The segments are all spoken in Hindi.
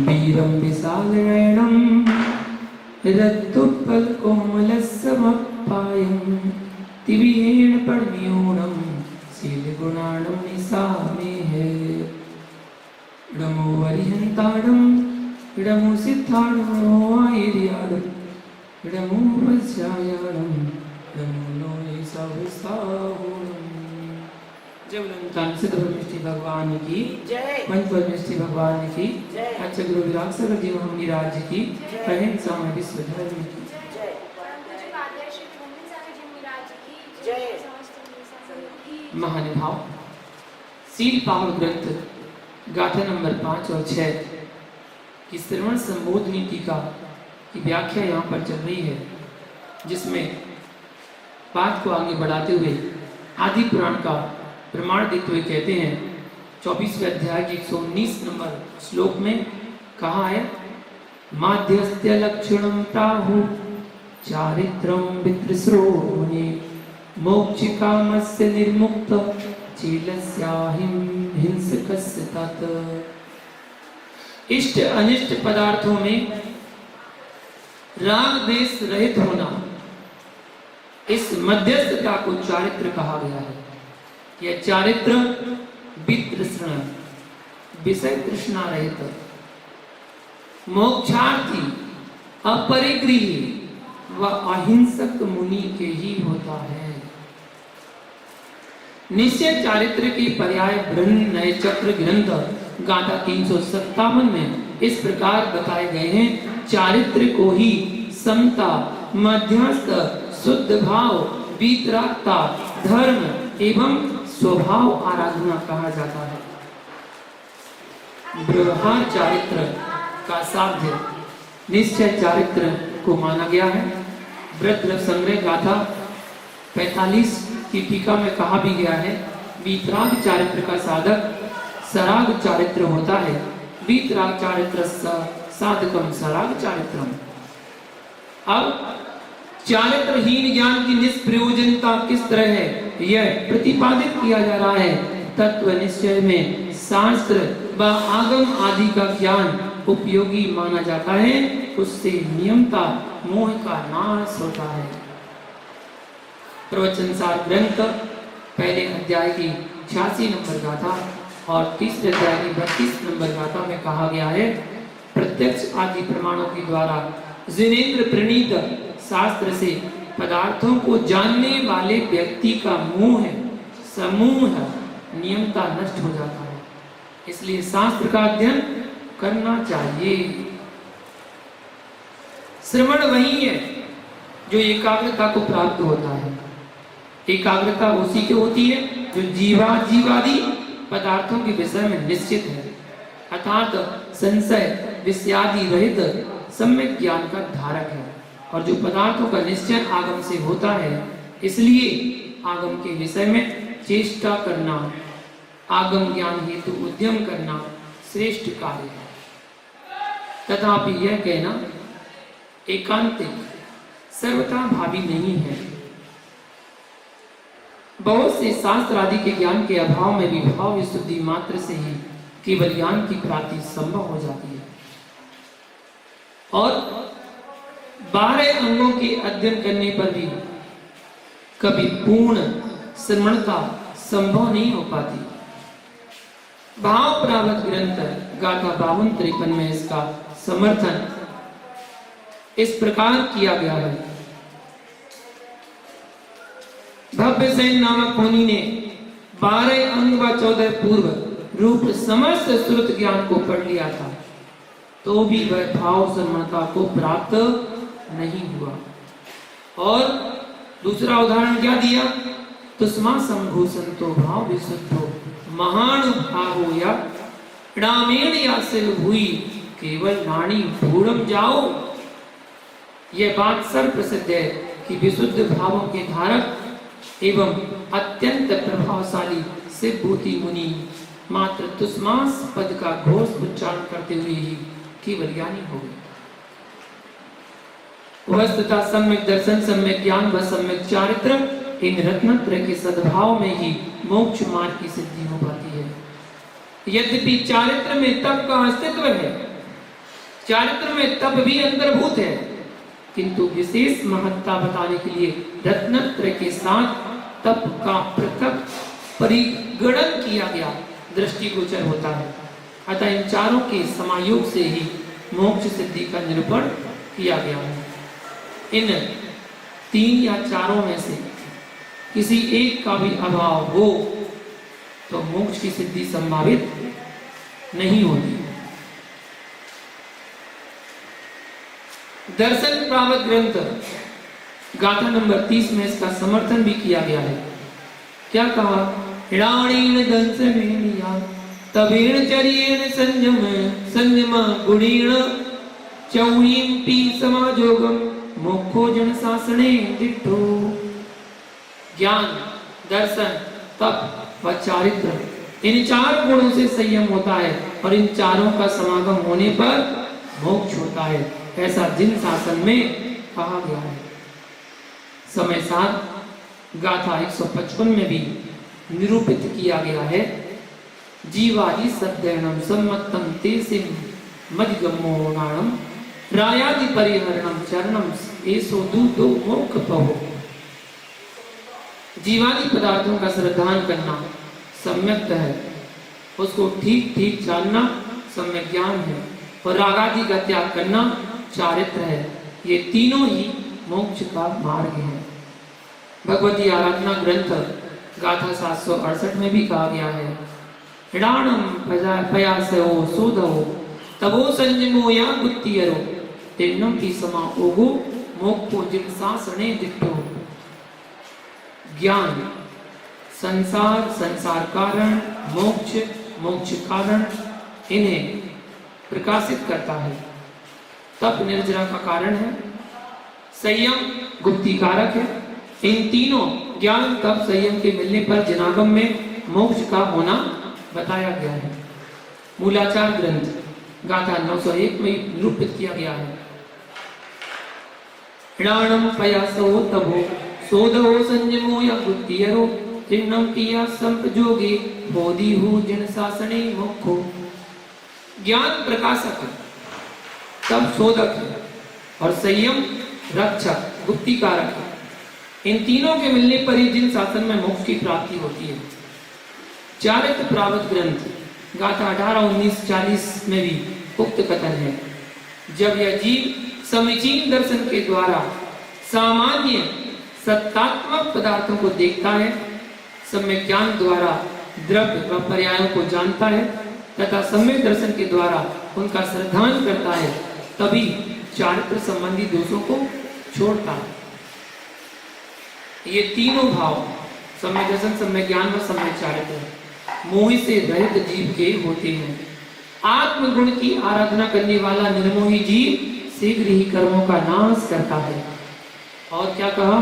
वीरं विशालनयनं रक्तोत्पलकोमलसमपायं तिविहेण परम्योणं शीलगुणाणं निशामेहे इडमो वरिहन्ताडं इडमो सिद्धाडं आयर्याडं इडमो वज्रायाडं इडमो नोयसावसाहोणं। जय बोलो सिद्ध परमेष्ठी भगवान की जय, पंच परमेष्ठी भगवान की जय, अच्छा गुरु विराग सगर जी महामुनि राज्य की अहिंसा में विश्व धर्म की जय, महानुभाव सील पावन ग्रंथ गाथा नंबर 5 और 6 की श्रवण संबोधनी टीका की व्याख्या यहाँ पर चल रही है, जिसमें बात को आगे बढ़ाते हुए आदि पुराण का प्रमाण देते हुए कहते हैं 24वें अध्याय के 119 नंबर श्लोक में कहा है, माध्यस्थ्य लक्षणं प्राहु चारित्रं वित्रस्रोमुने मोक्षकामस्य निर्मुक्त चीलस्याहिं हिंसकस्य तत्। इष्ट अनिष्ट पदार्थों में राग द्वेष रहित होना, इस मध्यस्थता को चारित्र कहा गया है। यह चारित्र वितृष्ण विषय तृष्णा रहित मोक्षार्थी अपरिग्रही व अहिंसक मुनि के ही होता है। निश्चय चारित्र के पर्याय बृहन् नए चक्र ग्रंथ गाथा 357 में इस प्रकार बताए गए हैं, चारित्र को ही समता, मध्यस्थ, शुद्ध भाव, वीतरागता, धर्म एवं स्वभाव आराधना कहा जाता है। व्यवहार चारित्र का साध्य निश्चय चारित्र को माना गया है। व्रत संग्रह गाथा 45 की टीका में कहा भी गया है, वीतराग चारित्र का साधक सराग चारित्र होता है। वीतराग चारित्र साधकम सराग चारित्रम। अब चारित्रहीन ज्ञान की निष्प्रयोजनता किस तरह है, यह प्रतिपादित किया जा रहा है। तत्व निश्चय में शास्त्र व आगम आदि का ज्ञान उपयोगी माना जाता है, उससे नियमता मोह का नाश होता है। प्रवचन सार ग्रंथ पहले अध्याय की 86 नंबर गाथा और तीसरे अध्याय की 32 नंबर गाथा में कहा गया है, प्रत्यक्ष आदि प्रमाणों के द्वारा जिनेन्द्र प्रणीत शास्त्र से पदार्थों को जानने वाले व्यक्ति का मोह समूह नियमता नष्ट हो जाता है। इसलिए शास्त्र का अध्ययन करना चाहिए। श्रवण वही है जो एकाग्रता को प्राप्त होता है। एकाग्रता उसी की होती है जो जीवादि पदार्थों के विषय में निश्चित है, अर्थात संशय विषयादि रहित सम्यक ज्ञान का धारक है। और जो पदार्थों का निश्चय आगम से होता है, इसलिए आगम के विषय में चेष्टा करना, आगम ज्ञान हेतु उद्यम करना श्रेष्ठ कार्य है। तथापि यह कहना एकांतिक सर्वथा भावी नहीं है। बहुत से शास्त्र आदि के ज्ञान के अभाव में भी भाव विशुद्धि मात्र से ही केवल ज्ञान की प्राप्ति संभव हो जाती है। और 12 अंगों के अध्ययन करने पर भी कभी पूर्ण श्रवणता संभव नहीं हो पाती। भाव प्रावत ग्रंथ गाथा 52-53 में इसका समर्थन इस प्रकार किया गया है। भव्यसेन नामक मुनि ने 12 अंग व 14 पूर्व रूप समस्त श्रुत ज्ञान को पढ़ लिया था, तो भी वह भाव श्रवणता को प्राप्त नहीं हुआ। और दूसरा उदाहरण क्या दिया, तुष्मा संभूषणतो भाव विशुद्धो महानुभावो या रामेण यासिल हुई केवल नाणी भूरम जाओ। यह बात सर्वप्रसिद्ध है कि विशुद्ध भावों के धारक एवं अत्यंत प्रभावशाली शिवभूति मुनि मात्र तुष्मास पद का घोष उच्चारण करते हुए ही केवल ज्ञानी हो गए। वस्तुतः सम्यक दर्शन, सम्यक ज्ञान व सम्यक चारित्र, इन रत्नत्रय के सद्भाव में ही मोक्ष मार्ग की सिद्धि हो पाती है। यद्यपि चारित्र में तप का अस्तित्व है, चारित्र में तप भी अंतर्भूत है, किंतु विशेष महत्ता बताने के लिए रत्नत्रय के साथ तप का पृथक परिगणन किया गया दृष्टिगोचर होता है। अतः इन चारों के समायोग से ही मोक्ष सिद्धि का निरूपण किया गया है। इन तीन या चारों में से किसी एक का भी अभाव हो तो मोक्ष की सिद्धि संभावित नहीं होती। दर्शन प्रावत ग्रंथ गाथा नंबर 30 में इसका समर्थन भी किया गया है। क्या कहा? राणीण दंसनेनिया तबेण चरियेण संयम संयमा गुणीण चौणीं पी समाजोगम मोक्षो जन शासने दिठो। ज्ञान, दर्शन, तप व चारित्र, इन चार गुणों से संयम होता है और इन चारों का समागम होने पर मोक्ष होता है, ऐसा जिन शासन में कहा गया है। समय साथ गाथा 155 में भी निरूपित किया गया है। जीवादि सद्दैणम सम्मतम तेसिम मदिगमोणाणम रायादि परिहरणम चरणम एसो दूतो मोक्ष पहो। जीवादि पदार्थों का श्रद्धान करना सम्यक है, उसको ठीक ठीक जानना सम्यक ज्ञान है, और रागादि का त्याग करना चारित्र है। ये तीनों ही मोक्ष का मार्ग है। भगवती आराधना ग्रंथ गाथा 768 में भी कहा गया है, राणम पयासो सोधो तबो संयमो या गुत्तियरो तेन्नम की समा ओगो मोक्षो जिन शासने दिट्ठो। ज्ञान संसार, संसार कारण, मोक्ष, मोक्ष कारण, इन्हें प्रकाशित करता है। तप निर्जरा का कारण है, संयम गुप्ति कारक है। इन तीनों ज्ञान, तप, संयम के मिलने पर जनागम में मोक्ष का होना बताया गया है। मूलाचार ग्रंथ गाथा 901 में निरूपित किया गया है। राणम पयासो तबो सोधो संयमो या गुत्तियरो तिन्नम पिया संपजोगे बोधि हो जन शासने मोक्षो। ज्ञान प्रकाशक है, तप शोधक है और संयम रक्षक, गुप्ति कारक है। इन तीनों के मिलने पर ही जिन शासन में मोक्ष की प्राप्ति होती है। चारित्र प्रावत ग्रंथ गाथा 18, 19, 40 में भी उक्त कथन है। जब यह जीव समीचीन दर्शन के द्वारा सामान्य सत्तात्मक पदार्थों को देखता है, सम्यक ज्ञान द्वारा द्रव्य व पर्यायों को जानता है तथा सम्यक दर्शन के द्वारा उनका श्रद्धान करता है, तभी चारित्र संबंधी दोषों को छोड़ता है। ये तीनों भाव, सम्यक दर्शन, सम्यक ज्ञान व सम्यक चारित्र, मोह से रहित जीव के होते हैं। आत्मगुण की आराधना करने वाला निर्मोही जीव शीघ्र ही कर्मों का नाश करता है। और क्या कहा?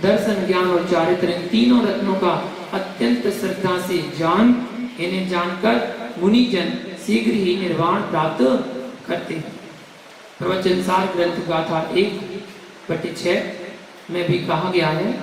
दर्शन, ज्ञान और चारित्र, इन तीनों रत्नों का अत्यंत श्रद्धा से जान, इन्हें जानकर मुनिजन शीघ्र ही निर्वाण प्राप्त करते हैं। प्रवचन सार ग्रंथ गाथा 1/6 में भी कहा गया है,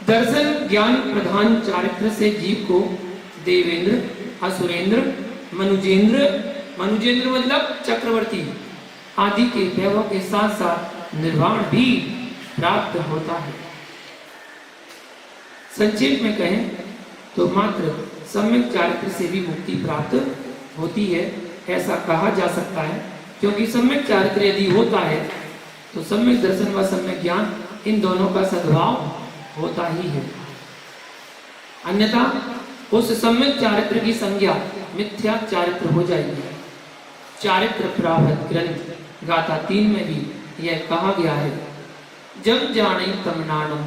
दर्शन ज्ञान प्रधान चारित्र से जीव को देवेंद्र, असुरेंद्र, मनुजेंद्र, मनुजेंद्र मतलब चक्रवर्ती आदि के वैभव के साथ साथ निर्वाण भी प्राप्त होता है। संक्षेप में कहें तो मात्र सम्यक चारित्र से भी मुक्ति प्राप्त होती है, ऐसा कहा जा सकता है, क्योंकि सम्यक चारित्र यदि होता है तो सम्यक दर्शन व सम्यक ज्ञान, इन दोनों का सद्भाव होता ही है। अन्यथा उस सम्यक चारित्र की संज्ञा मिथ्या चारित्र हो जाएगी। चारित्र प्रावत ग्रंथ गाथा 3 में भी यह कहा गया है, जम जाने तम नाणम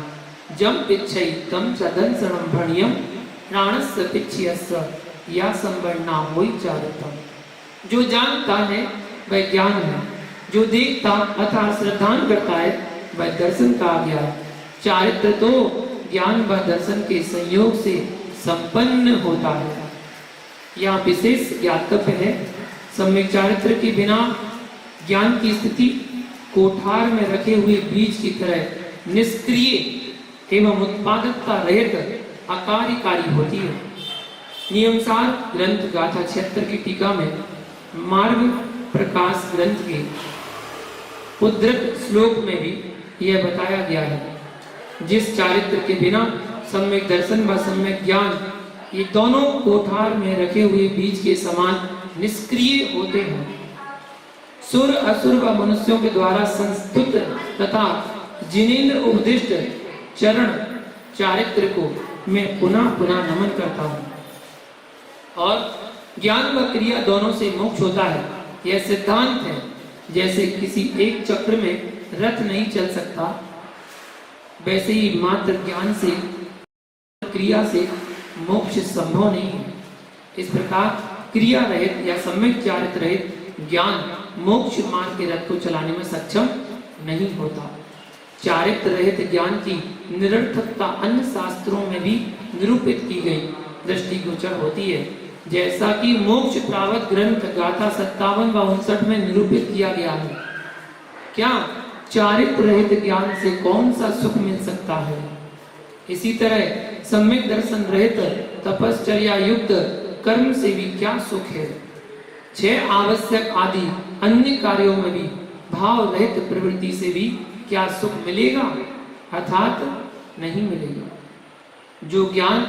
जम पिच्छै तम च दंसनम भणियम प्राणस्य पिच्छयस्य या संवर्णा होई चारित्रम। जो जानता है वह ज्ञान है, जो देखता अर्थात श्रद्धान करता है वह दर्शन कहा गया है। चारित्र तो ज्ञान व दर्शन के संयोग से संपन्न होता है। यहाँ विशेष ज्ञातव्य है, सम्यक चारित्र के बिना ज्ञान की स्थिति कोठार में रखे हुए बीज की तरह निष्क्रिय एवं उत्पादकता रहित अकार्यकारी होती है। नियमसार ग्रंथ गाथा 76 की टीका में मार्ग प्रकाश ग्रंथ के उद्धृत श्लोक में भी यह बताया गया है, जिस चारित्र के बिना सम्यक दर्शन व सम्यक ज्ञान ये दोनों कोठार में रखे हुए बीज के समान निष्क्रिय होते हैं। सुर असुर व मनुष्यों के द्वारा संस्तुत तथा जिनेन्द्र उपदिष्ट चरण चारित्र को मैं पुनः पुनः नमन करता हूँ। और ज्ञान व क्रिया दोनों से मोक्ष होता है, यह सिद्धांत है। जैसे किसी एक चक्र में रथ नहीं चल सकता, वैसे ही मात्र ज्ञान से क्रिया से मोक्ष संभव नहीं है। इस प्रकार क्रिया रहित या सम्यक चारित्र रहित ज्ञान मोक्ष मार्ग के रथ को चलाने में सक्षम नहीं होता। चारित्र रहित ज्ञान की निरर्थकता अन्य शास्त्रों में भी निरूपित की गई दृष्टिगोचर होती है, जैसा कि मोक्ष प्रावत ग्रंथ गाथा 57 व 59 में निरूपित किया गया है। क्या चारित्र रहित ज्ञान से कौन सा सुख मिल सकता है? इसी तरह सम्यक दर्शन रहित तपश्चर्या युक्त कर्म से भी क्या सुख है? 6 आवश्यक आदि अन्य कार्यों में भी भाव रहित प्रवृत्ति से भी क्या सुख मिलेगा? अर्थात नहीं मिलेगा। जो ज्ञान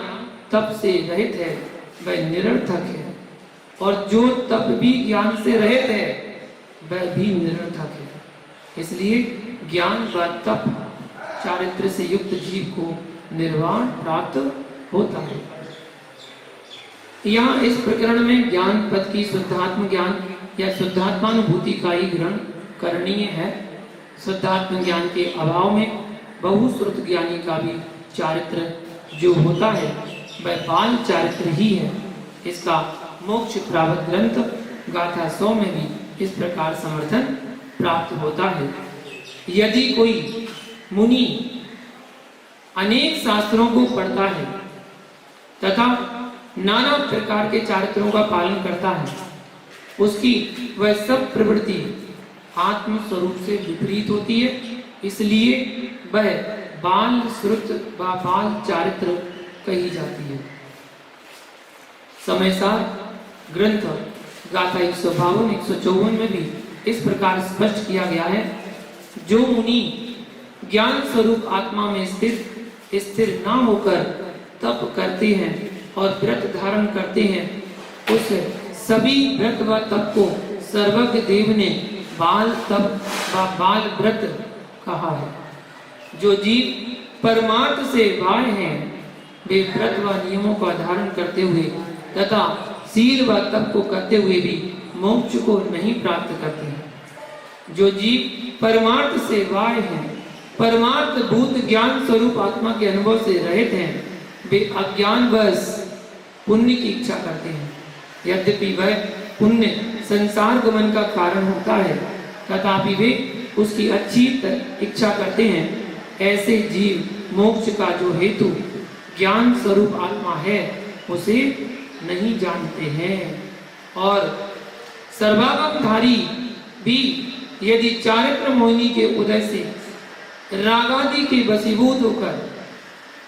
तप से रहित है वह निरर्थक है, और जो तप भी ज्ञान से रहित है वह भी निरर्थक है। इसलिए ज्ञान व तप चारित्र से युक्त जीव को निर्वाण प्राप्त होता है। यहाँ इस प्रकरण में ज्ञान पद की शुद्धात्म ज्ञान या शुद्धात्मानुभूति का ही ग्रहण करणीय है। शुद्धात्म ज्ञान के अभाव में बहुश्रुत ज्ञानी का भी चारित्र जो होता है वह बाल चारित्र ही है। इसका मोक्ष प्राप्त ग्रंथ गाथा 100 में भी इस प्रकार समर्थन प्राप्त होता है। यदि कोई मुनि अनेक शास्त्रों को पढ़ता है तथा नाना प्रकार के चारित्रों का पालन करता है, उसकी वह सब प्रवृत्ति आत्म स्वरूप से विपरीत होती है, इसलिए वह बाल श्रुत व बाल चारित्र कही जाती है। समयसार ग्रंथ गाथा 152 154 में भी इस प्रकार स्पष्ट किया गया है, जो मुनि ज्ञान स्वरूप आत्मा में स्थिर ना होकर तप करते हैं और व्रत धारण करते हैं, उस सभी व्रत व तप को सर्वज्ञ देव ने बाल तप व बाल व्रत कहा है। जो जीव परमार्थ से बाह्य हैं, वे व्रत व नियमों का धारण करते हुए तथा शील व तप को करते हुए भी मोक्ष को नहीं प्राप्त करते हैं। जो जीव परमार्थ से बाह्य हैं, परमार्थ भूत ज्ञान स्वरूप आत्मा के अनुभव से रहित हैं, वे अज्ञान वश पुण्य की इच्छा करते हैं। यद्यपि वह पुण्य संसार गमन का कारण होता है, तथापि वे उसकी अच्छी इच्छा करते हैं। ऐसे जीव मोक्ष का जो हेतु ज्ञान स्वरूप आत्मा है उसे नहीं जानते हैं। और सर्वागमधारी भी यदि चारित्र मोहिनी के उदय से रागादि के वशीभूत होकर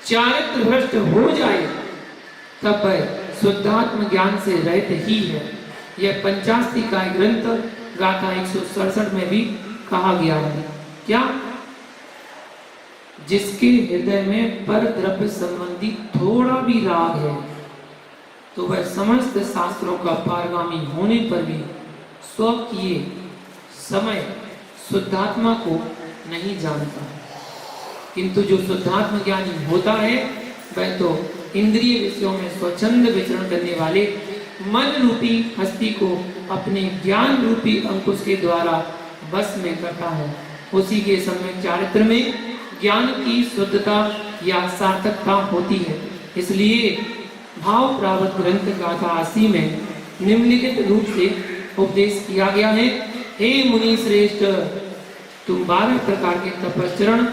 चारित्र भ्रष्ट हो जाए, तब वह शुद्धात्म ज्ञान से रहित ही है। यह पंचास्ति का ग्रंथ गाथा 167 में भी कहा गया है। क्या? जिसके हृदय में पर द्रव्य संबंधी थोड़ा भी राग है, तो वह समस्त शास्त्रों का पारगामी होने पर भी स्वकीय समय शुद्धात्मा को नहीं जानता। किंतु जो शुद्धात्म ज्ञानी होता है वह तो इंद्रिय विषयों में स्वच्छंद विचरण करने वाले मन रूपी हस्ती को अपने ज्ञान रूपी अंकुश के द्वारा बस में करता है। उसी के सम्यक चारित्र में ज्ञान की शुद्धता या सार्थकता होती है। इसलिए भाव प्राप्त ग्रंथ गाथा 80 में निम्नलिखित रूप से उपदेश किया गया है। हे मुनि श्रेष्ठ, तुम 12 प्रकार के तपश्चरण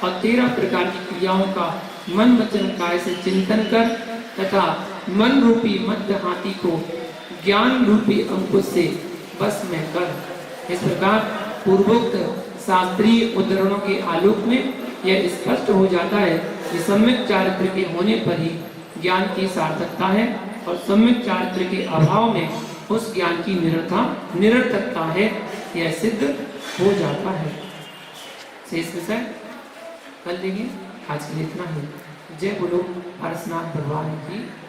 और 13 प्रकार की क्रियाओं का मन वचन काय से चिंतन कर तथा मन रूपी मध्य हाथी को ज्ञान रूपी अंकुश से बस में कर। इस प्रकार पूर्वोक्त शास्त्रीय उद्धरणों के आलोक में यह स्पष्ट हो जाता है कि सम्यक चारित्र के होने पर ही ज्ञान की सार्थकता है और सम्यक चारित्र के अभाव में उस ज्ञान की निरर्थकता है, यह सिद्ध हो जाता है। शेष विषय कल लेंगे। आज के लिए इतना ही। जय बोलो पारसनाथ भगवान की।